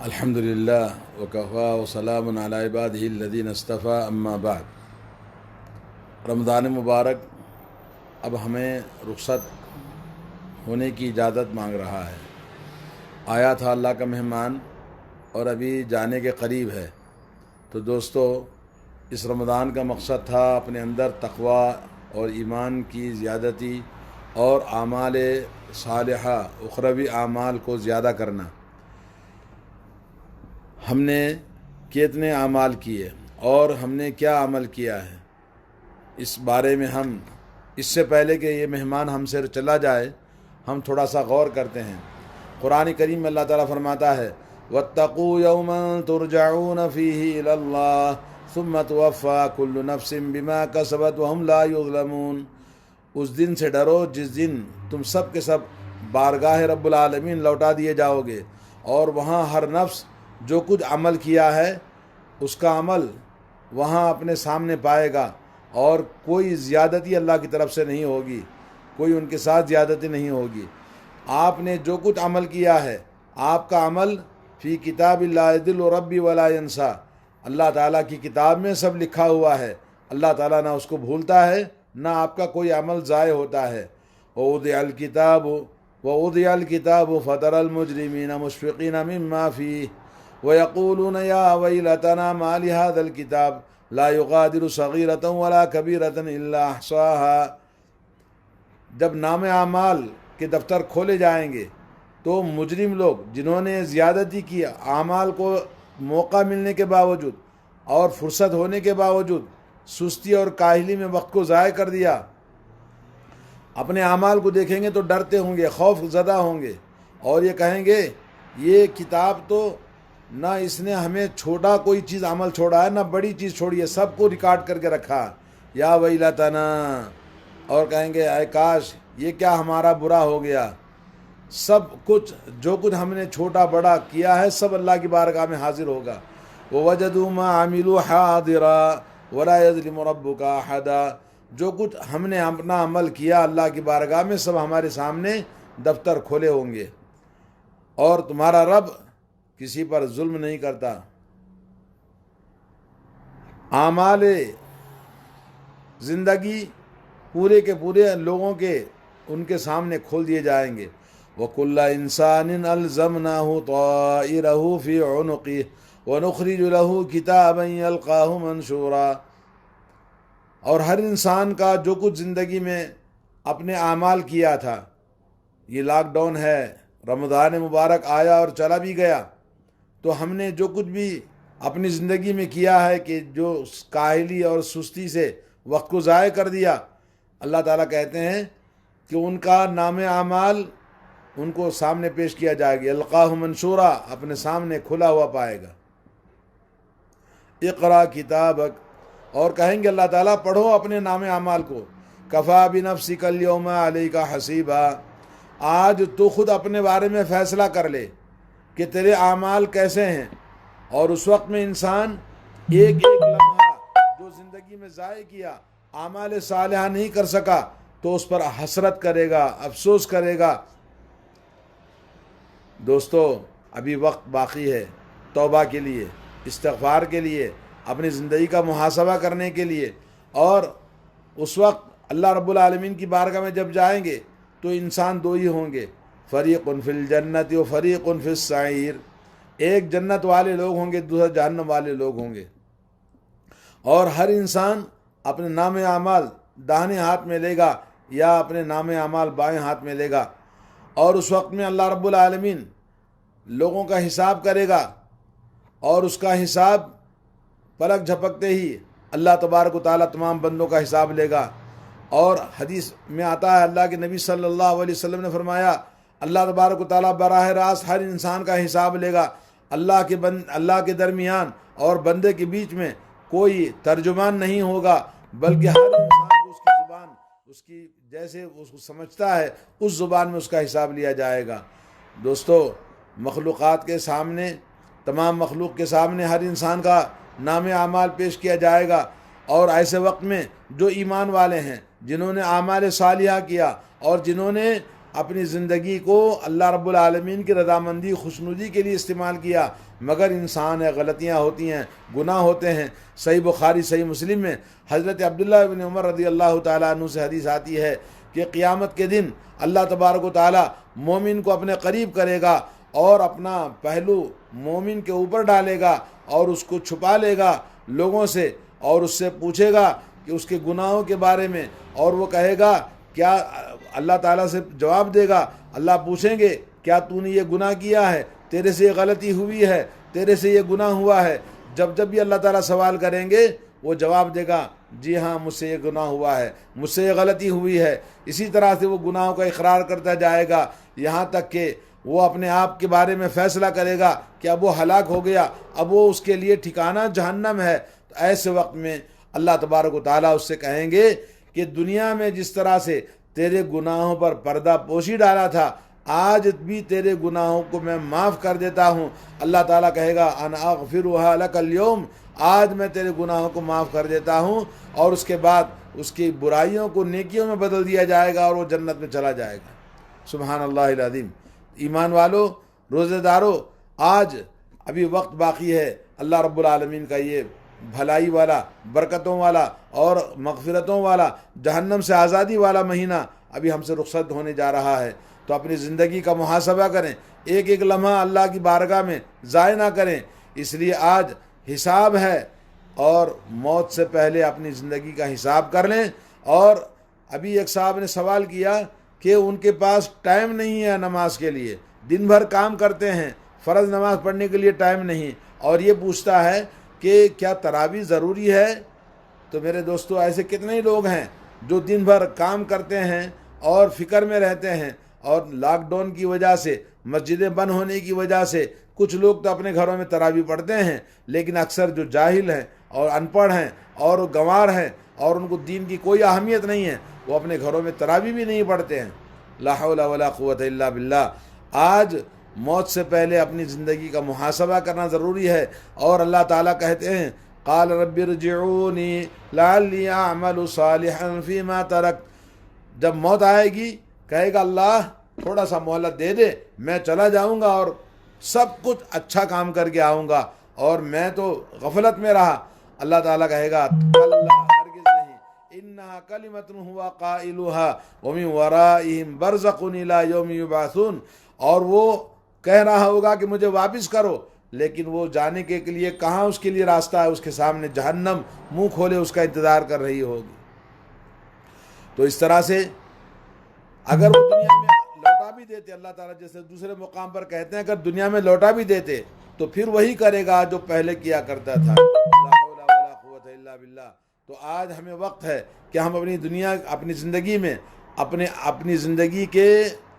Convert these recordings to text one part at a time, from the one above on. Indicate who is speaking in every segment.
Speaker 1: الحمد للہ وکفا وسلام علی عبادہ الذین اصطفیٰ اما بعد۔ رمضان مبارک اب ہمیں رخصت ہونے کی اجازت مانگ رہا ہے۔ آیا تھا اللہ کا مہمان اور ابھی جانے کے قریب ہے۔ تو دوستو، اس رمضان کا مقصد تھا اپنے اندر تقوی اور ایمان کی زیادتی اور اعمال صالحہ اخروی اعمال کو زیادہ کرنا۔ ہم نے کتنے اعمال کیے اور ہم نے کیا عمل کیا ہے، اس بارے میں ہم اس سے پہلے کہ یہ مہمان ہم سے چلا جائے ہم تھوڑا سا غور کرتے ہیں۔ قرآن کریم میں اللہ تعالیٰ فرماتا ہے وَاتَّقُوا يَوْمًا تُرْجَعُونَ فِيهِ إِلَى اللَّهِ ثُمَّ تُوَفَّى كُلُّ نَفْسٍ بِمَا كَسَبَتْ وَهُمْ لَا يُظْلَمُونَ۔ اس دن سے ڈرو جس دن تم سب کے سب بارگاہ رب العالمین لوٹا دیے جاؤ گے، اور وہاں ہر نفس جو کچھ عمل کیا ہے اس کا عمل وہاں اپنے سامنے پائے گا، اور کوئی زیادتی اللہ کی طرف سے نہیں ہوگی، کوئی ان کے ساتھ زیادتی نہیں ہوگی۔ آپ نے جو کچھ عمل کیا ہے، آپ کا عمل فی کتاب لا یضل ربی ولا ینسیٰ، اللہ تعالیٰ کی کتاب میں سب لکھا ہوا ہے۔ اللہ تعالیٰ نہ اس کو بھولتا ہے، نہ آپ کا کوئی عمل ضائع ہوتا ہے۔ ووضع الکتاب فتری المجرمین مشفقین مما فیہ وَيَقُولُونَ يَا وَيْلَتَنَا مَا لِهَذَا الْكِتَابِ لَا يُغَادِرُ صَغِيرَةً وَلَا كَبِيرَةً إِلَّا أَحْصَاهَا۔ جب نام اعمال کے دفتر کھولے جائیں گے تو مجرم لوگ جنہوں نے زیادتی کی، اعمال کو موقع ملنے کے باوجود اور فرصت ہونے کے باوجود سستی اور کاہلی میں وقت کو ضائع کر دیا، اپنے اعمال کو دیکھیں گے تو ڈرتے ہوں گے، خوف زدہ ہوں گے، اور یہ کہیں گے یہ کتاب تو نہ اس نے ہمیں چھوٹا کوئی چیز عمل چھوڑا ہے، نہ بڑی چیز چھوڑی ہے، سب کو ریکارڈ کر کے رکھا۔ یا ویلتنا، اور کہیں گے اے کاش یہ کیا ہمارا برا ہو گیا۔ سب کچھ جو کچھ ہم نے چھوٹا بڑا کیا ہے سب اللہ کی بارگاہ میں حاضر ہوگا۔ وَوَجَدُوا مَا عَمِلُوا حَاضِرًا وَلَا يَظْلِمُ رَبُّكَ أَحَدًا۔ جو کچھ ہم نے اپنا عمل کیا اللہ کی بارگاہ میں سب ہمارے سامنے دفتر کھولے ہوں گے، اور تمہارا رب کسی پر ظلم نہیں کرتا۔ اعمال زندگی پورے کے پورے لوگوں کے ان کے سامنے کھول دیے جائیں گے۔ وَكُلَّ إِنسَانٍ أَلْزَمْنَاهُ طَائِرَهُ فِي عُنُقِهِ وَنُخْرِجُ لَهُ كِتَابًا يَلْقَاهُ مَنشُورًا۔ اور ہر انسان کا جو کچھ زندگی میں اپنے اعمال کیا تھا، یہ لاک ڈاؤن ہے، رمضان مبارک آیا اور چلا بھی گیا، تو ہم نے جو کچھ بھی اپنی زندگی میں کیا ہے کہ جو کاہلی اور سستی سے وقت کو ضائع کر دیا، اللہ تعالیٰ کہتے ہیں کہ ان کا نام اعمال ان کو سامنے پیش کیا جائے گا۔ القاہ منشورا، اپنے سامنے کھلا ہوا پائے گا۔ اقرا کتابک، اور کہیں گے اللہ تعالیٰ پڑھو اپنے نام اعمال کو۔ کفا بنفسک الیوم علیک حسیبا، آج تو خود اپنے بارے میں فیصلہ کر لے کہ تیرے اعمال کیسے ہیں۔ اور اس وقت میں انسان ایک ایک لمحہ جو زندگی میں ضائع کیا، اعمال صالحہ نہیں کر سکا، تو اس پر حسرت کرے گا، افسوس کرے گا۔ دوستو، ابھی وقت باقی ہے توبہ کے لیے، استغفار کے لیے، اپنی زندگی کا محاسبہ کرنے کے لیے، اور اس وقت اللہ رب العالمین کی بارگاہ میں جب جائیں گے تو انسان دو ہی ہوں گے، فریق فی الجنت و فریق فی السعیر۔ ایک جنت والے لوگ ہوں گے، دوسرا جہنم والے لوگ ہوں گے، اور ہر انسان اپنے نام اعمال داہنے ہاتھ میں لے گا یا اپنے نام اعمال بائیں ہاتھ میں لے گا، اور اس وقت میں اللہ رب العالمین لوگوں کا حساب کرے گا، اور اس کا حساب پلک جھپکتے ہی اللہ تبارک و تعالیٰ تمام بندوں کا حساب لے گا۔ اور حدیث میں آتا ہے، اللہ کے نبی صلی اللہ علیہ وسلم نے فرمایا اللہ تبارک و تعالیٰ براہ راست ہر انسان کا حساب لے گا۔ اللہ کے درمیان اور بندے کے بیچ میں کوئی ترجمان نہیں ہوگا، بلکہ ہر انسان کو اس کی زبان، اس کی جیسے اس کو سمجھتا ہے اس زبان میں اس کا حساب لیا جائے گا۔ دوستو، مخلوقات کے سامنے، تمام مخلوق کے سامنے ہر انسان کا نام اعمال پیش کیا جائے گا، اور ایسے وقت میں جو ایمان والے ہیں، جنہوں نے اعمال صالحہ کیا اور جنہوں نے اپنی زندگی کو اللہ رب العالمین کی رضامندی خوشنودی کے لیے استعمال کیا، مگر انسان ہے، غلطیاں ہوتی ہیں، گناہ ہوتے ہیں۔ صحیح بخاری صحیح مسلم میں حضرت عبداللہ بن عمر رضی اللہ تعالیٰ عنہ سے حدیث آتی ہے کہ قیامت کے دن اللہ تبارک و تعالیٰ مومن کو اپنے قریب کرے گا اور اپنا پہلو مومن کے اوپر ڈالے گا اور اس کو چھپا لے گا لوگوں سے، اور اس سے پوچھے گا کہ اس کے گناہوں کے بارے میں، اور وہ کہے گا کیا، اللہ تعالیٰ سے جواب دے گا، اللہ پوچھیں گے کیا تو نے یہ گناہ کیا ہے، تیرے سے یہ غلطی ہوئی ہے، تیرے سے یہ گناہ ہوا ہے؟ جب بھی اللہ تعالیٰ سوال کریں گے وہ جواب دے گا جی ہاں مجھ سے یہ گناہ ہوا ہے، مجھ سے یہ غلطی ہوئی ہے۔ اسی طرح سے وہ گناہوں کا اقرار کرتا جائے گا یہاں تک کہ وہ اپنے آپ کے بارے میں فیصلہ کرے گا کہ اب وہ ہلاک ہو گیا، اب وہ اس کے لیے ٹھکانہ جہنم ہے۔ تو ایسے وقت میں اللہ تبارک و تعالیٰ اس سے کہیں گے کہ دنیا میں جس طرح سے تیرے گناہوں پر پردہ پوشی ڈالا تھا، آج بھی تیرے گناہوں کو میں معاف کر دیتا ہوں۔ اللہ تعالیٰ کہے گا انا اغفرها لک اليوم، آج میں تیرے گناہوں کو معاف کر دیتا ہوں، اور اس کے بعد اس کی برائیوں کو نیکیوں میں بدل دیا جائے گا اور وہ جنت میں چلا جائے گا۔ سبحان اللہ العظیم۔ ایمان والو، روزے دارو، آج ابھی وقت باقی ہے۔ اللہ رب العالمین کا یہ بھلائی والا، برکتوں والا اور مغفرتوں والا، جہنم سے آزادی والا مہینہ ابھی ہم سے رخصت ہونے جا رہا ہے۔ تو اپنی زندگی کا محاسبہ کریں، ایک ایک لمحہ اللہ کی بارگاہ میں ضائع نہ کریں۔ اس لیے آج حساب ہے، اور موت سے پہلے اپنی زندگی کا حساب کر لیں۔ اور ابھی ایک صاحب نے سوال کیا کہ ان کے پاس ٹائم نہیں ہے نماز کے لیے، دن بھر کام کرتے ہیں، فرض نماز پڑھنے کے لیے ٹائم نہیں، اور یہ پوچھتا ہے کہ کیا تراویح ضروری ہے؟ تو میرے دوستو، ایسے کتنے ہی لوگ ہیں جو دن بھر کام کرتے ہیں اور فکر میں رہتے ہیں، اور لاک ڈاؤن کی وجہ سے، مسجدیں بند ہونے کی وجہ سے کچھ لوگ تو اپنے گھروں میں تراویح پڑھتے ہیں، لیکن اکثر جو جاہل ہیں اور ان پڑھ ہیں اور گنوار ہیں اور ان کو دین کی کوئی اہمیت نہیں ہے، وہ اپنے گھروں میں تراویح بھی نہیں پڑھتے ہیں۔ لا حول ولا قوت الا باللہ۔ آج موت سے پہلے اپنی زندگی کا محاسبہ کرنا ضروری ہے، اور اللہ تعالیٰ کہتے ہیں قال رب ارجعونی لعلی اعمل صالحا فیما ترکت۔ جب موت آئے گی کہے گا اللہ تھوڑا سا مہلت دے دے، میں چلا جاؤں گا اور سب کچھ اچھا کام کر کے آؤں گا، اور میں تو غفلت میں رہا۔ اللہ تعالیٰ کہے گا کلا، ہرگز نہیں، انہا کلمۃ ہوا قائلھا ومن ورائہم برزخ الی یوم یبعثون۔ اور وہ کہہ رہا ہوگا کہ مجھے واپس کرو، لیکن وہ جانے کے لیے کہاں اس کے لیے راستہ ہے؟ اس کے سامنے جہنم منہ کھولے اس کا انتظار کر رہی ہوگی۔ تو اس طرح سے اگر وہ دنیا میں لوٹا بھی دیتے، اللہ تعالیٰ جیسے دوسرے مقام پر کہتے ہیں اگر دنیا میں لوٹا بھی دیتے تو پھر وہی کرے گا جو پہلے کیا کرتا تھا۔ لا حول ولا قوت الا باللہ۔ تو آج ہمیں وقت ہے کہ ہم اپنی زندگی میں اپنی زندگی کے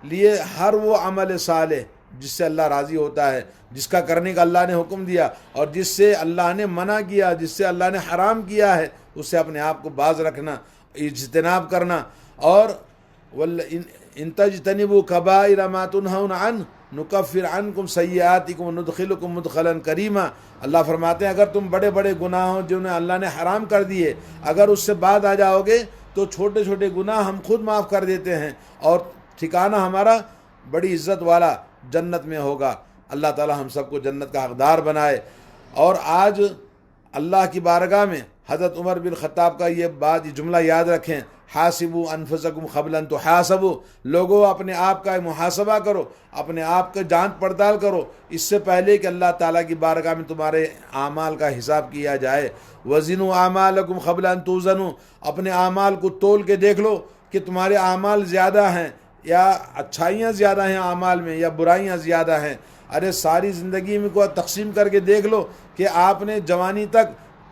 Speaker 1: لیے ہر وہ عمل صالح جس سے اللہ راضی ہوتا ہے، جس کا کرنے کا اللہ نے حکم دیا، اور جس سے اللہ نے منع کیا، جس سے اللہ نے حرام کیا ہے، اس سے اپنے آپ کو باز رکھنا، اجتناب کرنا۔ اور ان تجتنبوا کبائر ما تنہون عنہ نکفر عنکم سیئاتکم وندخلکم مدخلا کریما۔ اللہ فرماتے ہیں اگر تم بڑے بڑے گناہوں جنہیں اللہ نے حرام کر دیے، اگر اس سے بعد آ جاؤ گے تو چھوٹے چھوٹے گناہ ہم خود معاف کر دیتے ہیں، اور ٹھکانہ ہمارا بڑی عزت والا جنت میں ہوگا۔ اللہ تعالی ہم سب کو جنت کا حقدار بنائے۔ اور آج اللہ کی بارگاہ میں حضرت عمر بن خطاب کا یہ جملہ یاد رکھیں، حاسبوا انفسکم قبل ان تحاسبوا۔ لوگوں اپنے آپ کا محاسبہ کرو، اپنے آپ کا جانچ پڑتال کرو اس سے پہلے کہ اللہ تعالیٰ کی بارگاہ میں تمہارے اعمال کا حساب کیا جائے۔ وزنوا اعمالکم قبل ان توزنوا۔ اپنے اعمال کو تول کے دیکھ لو کہ تمہارے اعمال زیادہ ہیں یا اچھائیاں زیادہ ہیں اعمال میں، یا برائیاں زیادہ ہیں۔ ارے ساری زندگی میں کو تقسیم کر کے دیکھ لو کہ آپ نے جوانی تک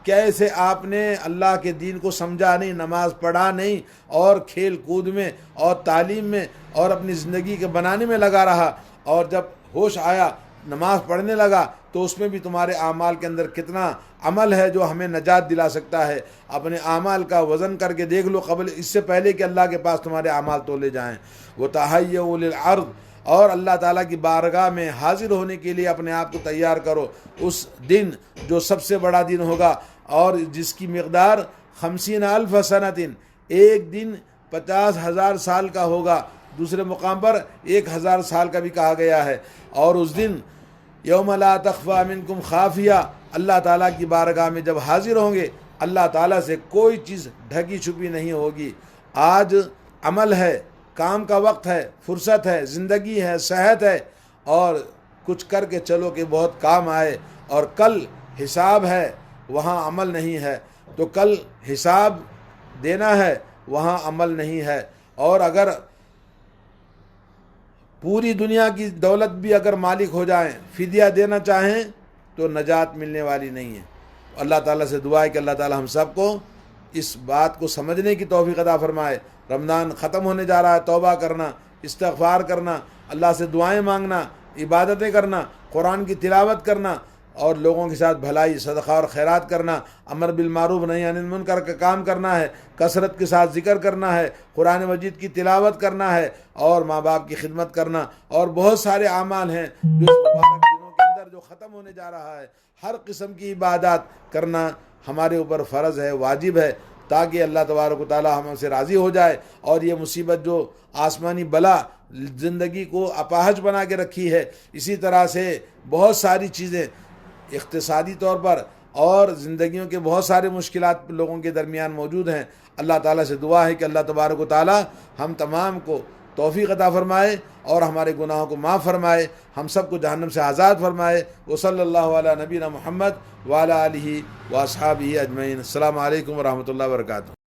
Speaker 1: کیسے آپ نے اللہ کے دین کو سمجھا نہیں، نماز پڑھا نہیں، اور کھیل کود میں اور تعلیم میں اور اپنی زندگی کے بنانے میں لگا رہا، اور جب ہوش آیا نماز پڑھنے لگا تو اس میں بھی تمہارے اعمال کے اندر کتنا عمل ہے جو ہمیں نجات دلا سکتا ہے۔ اپنے اعمال کا وزن کر کے دیکھ لو قبل، اس سے پہلے کہ اللہ کے پاس تمہارے اعمال تولے جائیں۔ وَتَحَيَّوْا لِلْعَرْضِ۔ اور اللہ تعالیٰ کی بارگاہ میں حاضر ہونے کے لیے اپنے آپ کو تیار کرو، اس دن جو سب سے بڑا دن ہوگا، اور جس کی مقدار 50,000 سنۃ، ایک دن 50,000 سال کا ہوگا، دوسرے مقام پر 1000 سال کا بھی کہا گیا ہے۔ اور اس دن یوم لا تخفی منکم خافیہ، اللہ تعالیٰ کی بارگاہ میں جب حاضر ہوں گے، اللہ تعالیٰ سے کوئی چیز ڈھکی چھپی نہیں ہوگی۔ آج عمل ہے، کام کا وقت ہے، فرصت ہے، زندگی ہے، صحت ہے، اور کچھ کر کے چلو کہ بہت کام آئے، اور کل حساب ہے، وہاں عمل نہیں ہے، تو کل حساب دینا ہے، وہاں عمل نہیں ہے۔ اور اگر پوری دنیا کی دولت بھی اگر مالک ہو جائیں، فدیہ دینا چاہیں تو نجات ملنے والی نہیں ہے۔ اللہ تعالیٰ سے دعا ہے کہ اللہ تعالیٰ ہم سب کو اس بات کو سمجھنے کی توفیق عطا فرمائے۔ رمضان ختم ہونے جا رہا ہے، توبہ کرنا، استغفار کرنا، اللہ سے دعائیں مانگنا، عبادتیں کرنا، قرآن کی تلاوت کرنا، اور لوگوں کے ساتھ بھلائی، صدقہ اور خیرات کرنا، امر بالمعروف نہی عن المنکر کا کام کرنا ہے، کثرت کے ساتھ ذکر کرنا ہے، قرآن مجید کی تلاوت کرنا ہے، اور ماں باپ کی خدمت کرنا، اور بہت سارے اعمال ہیں جو اس مبارک دنوں کے اندر جو ختم ہونے جا رہا ہے۔ ہر قسم کی عبادات کرنا ہمارے اوپر فرض ہے، واجب ہے، تاکہ اللہ تبارک و تعالی ہم سے راضی ہو جائے، اور یہ مصیبت جو آسمانی بلا زندگی کو اپاہج بنا کے رکھی ہے، اسی طرح سے بہت ساری چیزیں اقتصادی طور پر اور زندگیوں کے بہت سارے مشکلات لوگوں کے درمیان موجود ہیں۔ اللہ تعالیٰ سے دعا ہے کہ اللہ تبارک و تعالی ہم تمام کو توفیق عطا فرمائے اور ہمارے گناہوں کو معاف فرمائے، ہم سب کو جہنم سے آزاد فرمائے۔ وصلی اللہ علی نبینا محمد وعلی آلہ واصحابہ اجمعین۔ السلام علیکم ورحمۃ اللہ وبرکاتہ۔